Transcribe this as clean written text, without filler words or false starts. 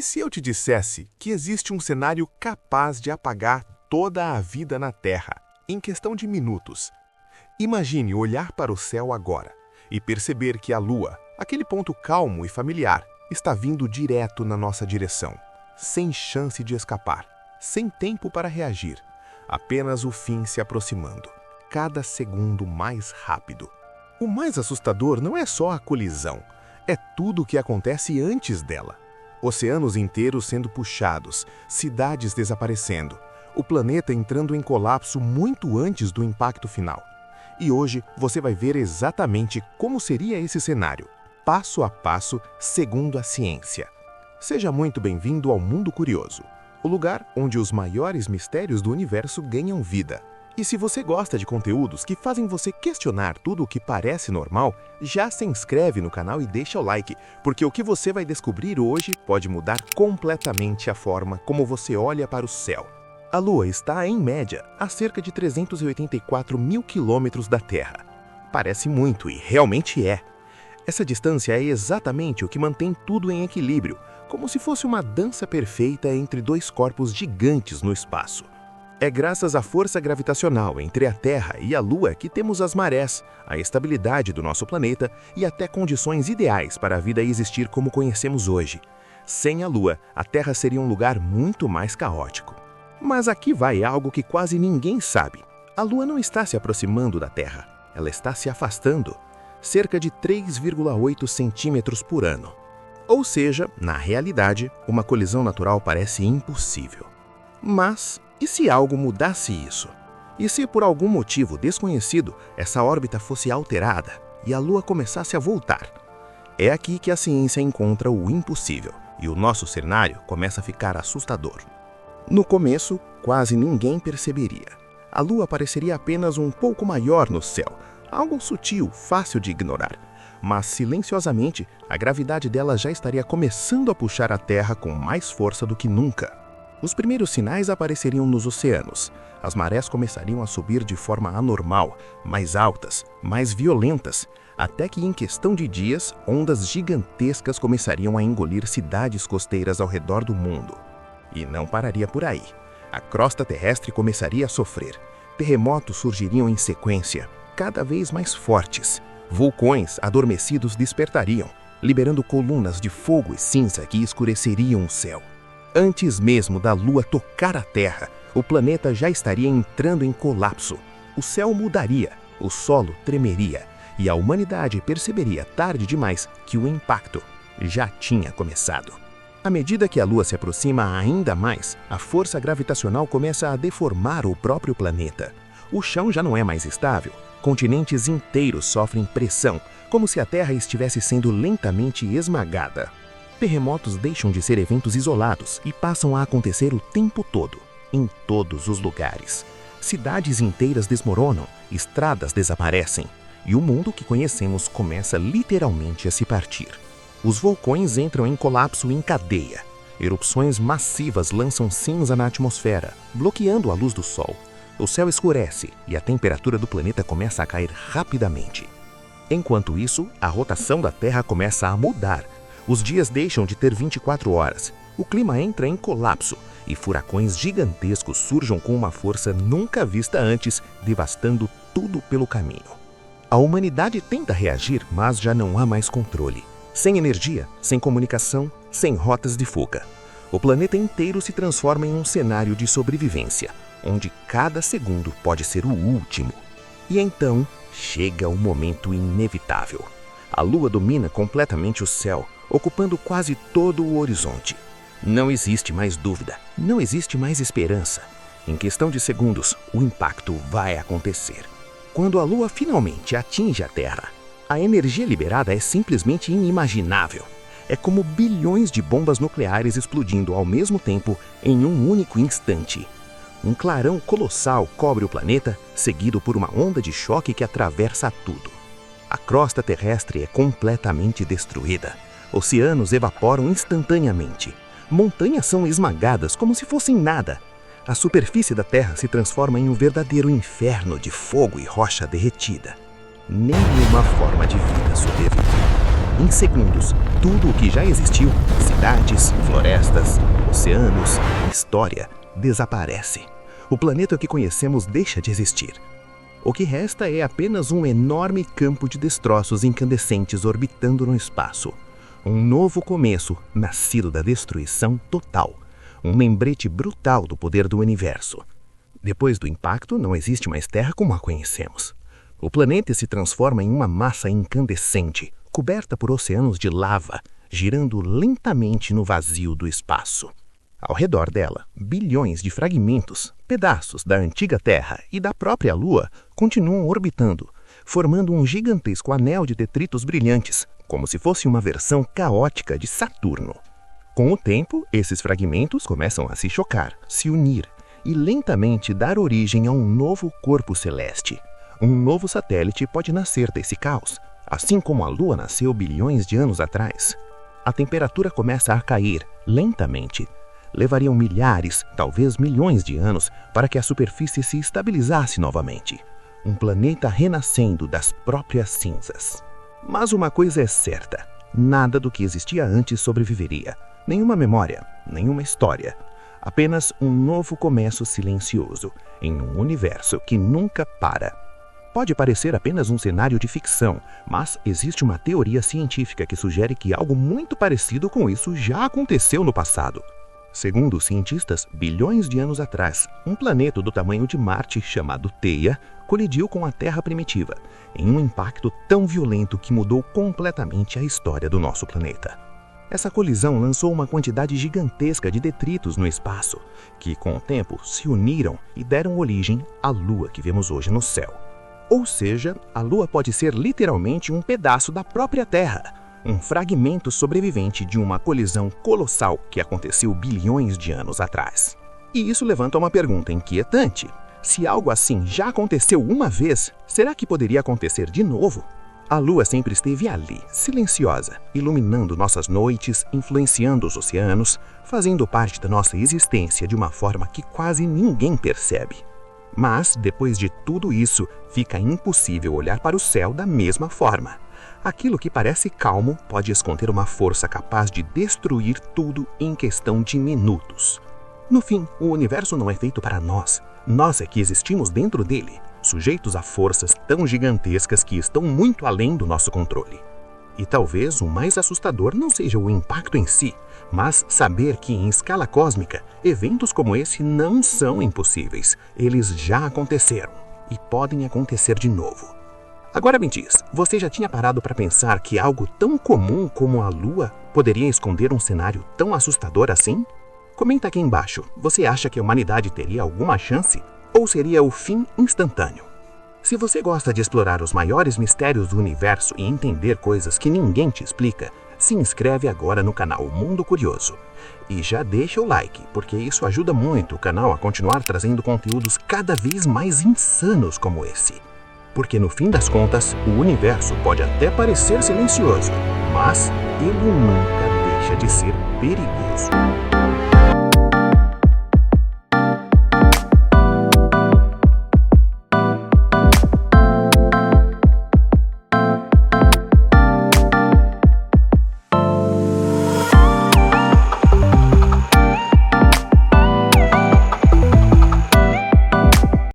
E se eu te dissesse que existe um cenário capaz de apagar toda a vida na Terra, em questão de minutos? Imagine olhar para o céu agora e perceber que a Lua, aquele ponto calmo e familiar, está vindo direto na nossa direção, sem chance de escapar, sem tempo para reagir, apenas o fim se aproximando, cada segundo mais rápido. O mais assustador não é só a colisão, é tudo o que acontece antes dela. Oceanos inteiros sendo puxados, cidades desaparecendo, o planeta entrando em colapso muito antes do impacto final. E hoje você vai ver exatamente como seria esse cenário, passo a passo, segundo a ciência. Seja muito bem-vindo ao Mundo Curioso, o lugar onde os maiores mistérios do universo ganham vida. E se você gosta de conteúdos que fazem você questionar tudo o que parece normal, já se inscreve no canal e deixa o like, porque o que você vai descobrir hoje pode mudar completamente a forma como você olha para o céu. A Lua está, em média, a cerca de 384 mil quilômetros da Terra. Parece muito, e realmente é. Essa distância é exatamente o que mantém tudo em equilíbrio, como se fosse uma dança perfeita entre dois corpos gigantes no espaço. É graças à força gravitacional entre a Terra e a Lua que temos as marés, a estabilidade do nosso planeta e até condições ideais para a vida existir como conhecemos hoje. Sem a Lua, a Terra seria um lugar muito mais caótico. Mas aqui vai algo que quase ninguém sabe. A Lua não está se aproximando da Terra, ela está se afastando, cerca de 3,8 centímetros por ano. Ou seja, na realidade, uma colisão natural parece impossível. Mas e se algo mudasse isso? E se por algum motivo desconhecido essa órbita fosse alterada e a Lua começasse a voltar? É aqui que a ciência encontra o impossível e o nosso cenário começa a ficar assustador. No começo, quase ninguém perceberia. A Lua pareceria apenas um pouco maior no céu, algo sutil, fácil de ignorar. Mas silenciosamente, a gravidade dela já estaria começando a puxar a Terra com mais força do que nunca. Os primeiros sinais apareceriam nos oceanos. As marés começariam a subir de forma anormal, mais altas, mais violentas, até que em questão de dias, ondas gigantescas começariam a engolir cidades costeiras ao redor do mundo. E não pararia por aí. A crosta terrestre começaria a sofrer. Terremotos surgiriam em sequência, cada vez mais fortes. Vulcões adormecidos despertariam, liberando colunas de fogo e cinza que escureceriam o céu. Antes mesmo da Lua tocar a Terra, o planeta já estaria entrando em colapso. O céu mudaria, o solo tremeria e a humanidade perceberia tarde demais que o impacto já tinha começado. À medida que a Lua se aproxima ainda mais, a força gravitacional começa a deformar o próprio planeta. O chão já não é mais estável, continentes inteiros sofrem pressão, como se a Terra estivesse sendo lentamente esmagada. Terremotos deixam de ser eventos isolados e passam a acontecer o tempo todo, em todos os lugares. Cidades inteiras desmoronam, estradas desaparecem, e o mundo que conhecemos começa literalmente a se partir. Os vulcões entram em colapso em cadeia. Erupções massivas lançam cinza na atmosfera, bloqueando a luz do Sol. O céu escurece e a temperatura do planeta começa a cair rapidamente. Enquanto isso, a rotação da Terra começa a mudar. Os dias deixam de ter 24 horas, o clima entra em colapso e furacões gigantescos surgem com uma força nunca vista antes, devastando tudo pelo caminho. A humanidade tenta reagir, mas já não há mais controle. Sem energia, sem comunicação, sem rotas de fuga. O planeta inteiro se transforma em um cenário de sobrevivência, onde cada segundo pode ser o último. E então chega o momento inevitável. A Lua domina completamente o céu, ocupando quase todo o horizonte. Não existe mais dúvida, não existe mais esperança. Em questão de segundos, o impacto vai acontecer. Quando a Lua finalmente atinge a Terra, a energia liberada é simplesmente inimaginável. É como bilhões de bombas nucleares explodindo ao mesmo tempo em um único instante. Um clarão colossal cobre o planeta, seguido por uma onda de choque que atravessa tudo. A crosta terrestre é completamente destruída. Oceanos evaporam instantaneamente. Montanhas são esmagadas como se fossem nada. A superfície da Terra se transforma em um verdadeiro inferno de fogo e rocha derretida. Nenhuma forma de vida sobrevive. Em segundos, tudo o que já existiu, cidades, florestas, oceanos, história, desaparece. O planeta que conhecemos deixa de existir. O que resta é apenas um enorme campo de destroços incandescentes orbitando no espaço. Um novo começo, nascido da destruição total. Um lembrete brutal do poder do universo. Depois do impacto, não existe mais Terra como a conhecemos. O planeta se transforma em uma massa incandescente, coberta por oceanos de lava, girando lentamente no vazio do espaço. Ao redor dela, bilhões de fragmentos, pedaços da antiga Terra e da própria Lua continuam orbitando, formando um gigantesco anel de detritos brilhantes, como se fosse uma versão caótica de Saturno. Com o tempo, esses fragmentos começam a se chocar, se unir e lentamente dar origem a um novo corpo celeste. Um novo satélite pode nascer desse caos, assim como a Lua nasceu bilhões de anos atrás. A temperatura começa a cair, lentamente. Levariam milhares, talvez milhões de anos para que a superfície se estabilizasse novamente. Um planeta renascendo das próprias cinzas. Mas uma coisa é certa, nada do que existia antes sobreviveria. Nenhuma memória, nenhuma história. Apenas um novo começo silencioso, em um universo que nunca para. Pode parecer apenas um cenário de ficção, mas existe uma teoria científica que sugere que algo muito parecido com isso já aconteceu no passado. Segundo os cientistas, bilhões de anos atrás, um planeta do tamanho de Marte, chamado Theia, colidiu com a Terra primitiva, em um impacto tão violento que mudou completamente a história do nosso planeta. Essa colisão lançou uma quantidade gigantesca de detritos no espaço, que com o tempo se uniram e deram origem à Lua que vemos hoje no céu. Ou seja, a Lua pode ser literalmente um pedaço da própria Terra, um fragmento sobrevivente de uma colisão colossal que aconteceu bilhões de anos atrás. E isso levanta uma pergunta inquietante. Se algo assim já aconteceu uma vez, será que poderia acontecer de novo? A Lua sempre esteve ali, silenciosa, iluminando nossas noites, influenciando os oceanos, fazendo parte da nossa existência de uma forma que quase ninguém percebe. Mas, depois de tudo isso, fica impossível olhar para o céu da mesma forma. Aquilo que parece calmo pode esconder uma força capaz de destruir tudo em questão de minutos. No fim, o universo não é feito para nós. Nós é que existimos dentro dele, sujeitos a forças tão gigantescas que estão muito além do nosso controle. E talvez o mais assustador não seja o impacto em si, mas saber que em escala cósmica, eventos como esse não são impossíveis. Eles já aconteceram e podem acontecer de novo. Agora me diz, você já tinha parado para pensar que algo tão comum como a Lua poderia esconder um cenário tão assustador assim? Comenta aqui embaixo, você acha que a humanidade teria alguma chance? Ou seria o fim instantâneo? Se você gosta de explorar os maiores mistérios do universo e entender coisas que ninguém te explica, se inscreve agora no canal Mundo Curioso. E já deixa o like, porque isso ajuda muito o canal a continuar trazendo conteúdos cada vez mais insanos como esse. Porque no fim das contas, o universo pode até parecer silencioso, mas ele nunca deixa de ser perigoso.